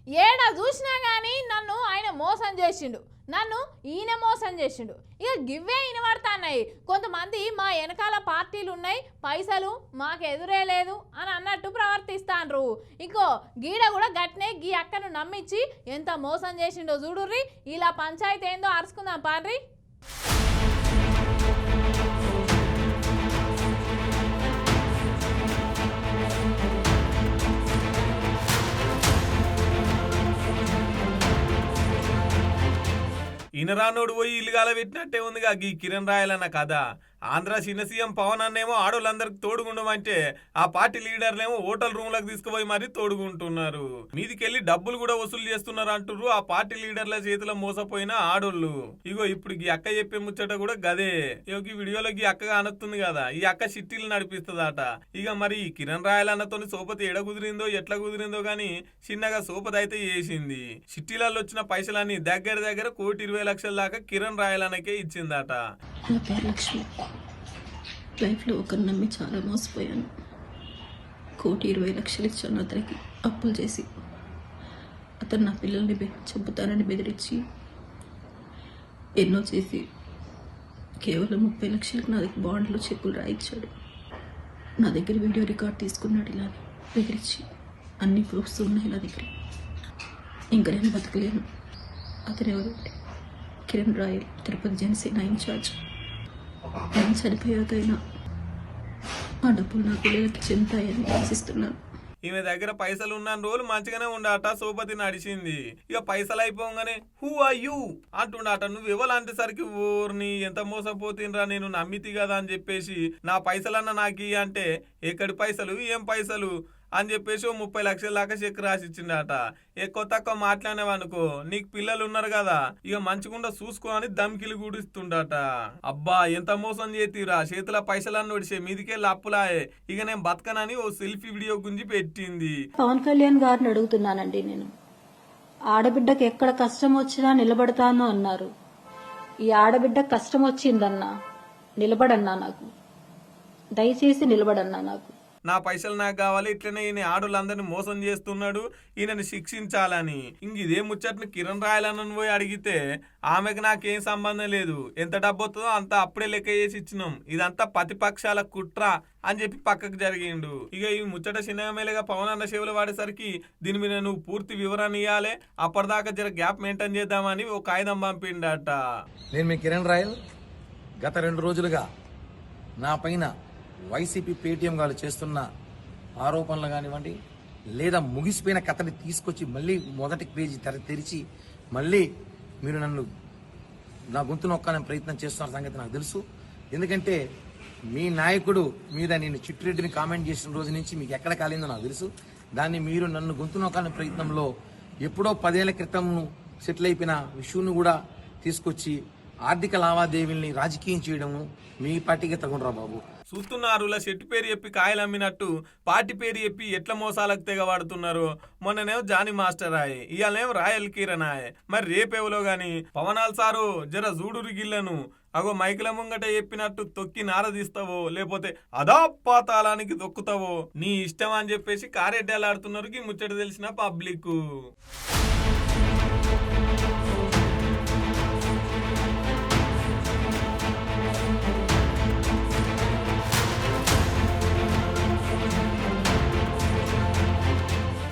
ఏడ చూసినా కానీ నన్ను ఆయన మోసం చేసిండు, నన్ను ఈయన మోసం చేసిండు. ఇక గివ్వే వినబడుతున్నాయి. కొంతమంది మా వెనకాల పార్టీలు ఉన్నాయి, పైసలు మాకు ఎదురే లేదు అని అన్నట్టు ప్రవర్తిస్తాండ్రు. ఇంకో గీడ కూడా గట్నే గీ అక్కను నమ్మించి ఎంత మోసం చేసిండో చూడుర్రి. ఇలా పంచాయతీ ఏందో అరుచుకుందాం పార్రి. ఇనరానోడు పోయి ఇల్లుగాల పెట్టినట్టే ఉందిగా గీ కిరణ్ రాయలన్న కథ. ఆంధ్ర చిన్న సీఎం పవన్ అన్నేమో ఆడోళ్ళందరికి తోడుగుండమంటే ఆ పార్టీ లీడర్లేమో హోటల్ రూమ్లకు తీసుకుపోయి మరీ తోడుగుంటున్నారు. మీదికెళ్ళి డబ్బులు కూడా వసూలు చేస్తున్నారు అంటున్నారు ఆ పార్టీ లీడర్ల చేతిలో మోసపోయిన ఆడోళ్ళు. ఇగో ఇప్పుడు ఈ అక్క చెప్పే ముచ్చట కూడా గదే. ఈ వీడియోలో ఈ అక్కగా అనొస్తుంది కదా, ఈ అక్క చిట్టీలు నడిపిస్తుందట. ఇక మరి కిరణ్ రాయలన్నతో సోపతి ఎడ కుదిరిందో ఎట్లా కుదిరిందో గాని చిన్నగా సోపతి అయితే చేసింది. చిట్టీలలో వచ్చిన పైసలన్నీ దగ్గర దగ్గర 1,20,00,000 దాకా కిరణ్ రాయలన్నకే ఇచ్చిందట. నా పేరు లక్ష్మి. లైఫ్లో ఒకరు నమ్మి చాలా మోసపోయాను. 1,20,00,000 ఇచ్చాను అతనికి అప్పులు చేసి. అతను నా పిల్లల్ని చంపుతానని బెదిరించి ఎన్నో చేసి కేవలం 30,00,000కి నా దగ్గర బాండ్లో చెక్కులు రాయించాడు. నా దగ్గర వీడియో రికార్డ్ తీసుకున్నాడు. ఇలా బెదిరించి అన్ని ప్రూఫ్స్ ఉన్నాయి నా దగ్గర. ఇంకా నేను బతకలేను. అతను ఎవరు? కిరణ్ రాయల్, తిరుపతి జనసేన ఇన్ఛార్జ్. నేను చనిపోయాకైనా ఆ డబ్బులు నా పిల్లలకి చెందుతాయని ఆశిస్తున్నాను. ఈమె దగ్గర పైసలు ఉన్న రోజులు మంచిగానే ఉండట. సోపతి నడిచింది. ఇక పైసలు అయిపోగానే హూ ఆర్ యూ అంటుండట. నువ్వు ఇవ్వాలంటే సరికి ఊరిని ఎంత మోసపోతుండ్రా, నేను నమ్మితి కదా అని చెప్పేసి నా పైసలన్నా నాకు అంటే ఎక్కడి పైసలు ఏం పైసలు అని చెప్పేసి 30,00,000 దాకా చెక్ రాసిచ్చిండట. ఎక్కువ తక్కువ మాట్లాడినావనుకో నీకు పిల్లలు ఉన్నారు కదా, ఇక మంచిగుండా చూసుకో అని దమ్కిలు గుడిస్తుండట. అబ్బా ఎంత మోసం చేతిరా, చేతుల పైసలన్నీ ఒడిసే మీదికెళ్ళి అప్పులాయే, ఇక నేను బతకనని ఓ సెల్ఫీ వీడియో గురించి పెట్టింది. పవన్ కళ్యాణ్ గారిని అడుగుతున్నానండి నేను. ఆడబిడ్డకి ఎక్కడ కష్టం వచ్చినా నిలబడతాను అన్నారు. ఈ ఆడబిడ్డ కష్టం వచ్చిందన్నా నిలబడన్నా, నాకు దయచేసి నిలబడన్నా. నాకు నా పైసలు నాకు కావాలి, ఇట్లనే ఈయన ఆడోళ్ళందరినీ మోసం చేస్తున్నాడు, ఈయనని శిక్షించాలని. ఇంక ఇదే ముచ్చట్ని కిరణ్ రాయలన్నను పోయి అడిగితే ఆమెకు నాకేం సంబంధం లేదు, ఎంత డబ్బు వస్తుందో అంత అప్పుడే లెక్క చేసి ఇచ్చినాం, ఇదంతా ప్రతిపక్షాల కుట్ర అని చెప్పి పక్కకు జరిగిండు. ఇక ఈ ముచ్చట చిన్నమేలుగా పవన్ అన్న సేవలు వాడేసరికి దీని మీద నువ్వు పూర్తి వివరణ ఇవ్వాలి, అప్పటిదాకా జర గ్యాప్ మెయింటైన్ చేద్దామని ఒక కాగితం పంపిండట. నేను మీ కిరణ్ రాయల్. గత 2 రోజులుగా నా పైన వైసీపీ పేటీఎం గారు చేస్తున్న ఆరోపణలు కానివ్వండి, లేదా ముగిసిపోయిన కథని తీసుకొచ్చి మళ్ళీ మొదటి పేజీ తెరిచి మళ్ళీ మీరు నన్ను నా గొంతు నొక్కాలని ప్రయత్నం చేస్తున్న సంగతి నాకు తెలుసు. ఎందుకంటే మీ నాయకుడు మీద నేను చిట్టిరెడ్డిని కామెంట్ చేసిన రోజు నుంచి మీకు ఎక్కడ కాలిందో నాకు తెలుసు. దాన్ని మీరు నన్ను గొంతు నొక్కాలని ప్రయత్నంలో ఎప్పుడో 10 ఏళ్ల క్రితం సెటిల్ అయిపోయిన విషయాన్ని కూడా తీసుకొచ్చి ఆర్థిక లావాదేవీల్ని రాజకీయం చేయడము మీ పార్టీకి తగునరా బాబు. చూస్తున్నారు చెట్టు పేరు చెప్పి కాయలు అమ్మినట్టు పార్టీ పేరు చెప్పి ఎట్లా మోసాలకు తెగబడుతున్నారు. మొన్ననేమో జానీ మాస్టర్ ఆయే, ఇవాళనేమో రాయల్ కిరణ్ ఆయే. మరి రేపేవలో గాని పవనాల్ సారు జర జూడురు గిల్లను అగో మైకుల ముంగట చెప్పినట్టు తొక్కి నారదీస్తావో లేకపోతే అదా పాతాళానికి దొక్కుతావో నీ ఇష్టం అని చెప్పేసి కారెడ్డాలాడుతున్నారు. ముచ్చట తెలిసిన పబ్లిక్.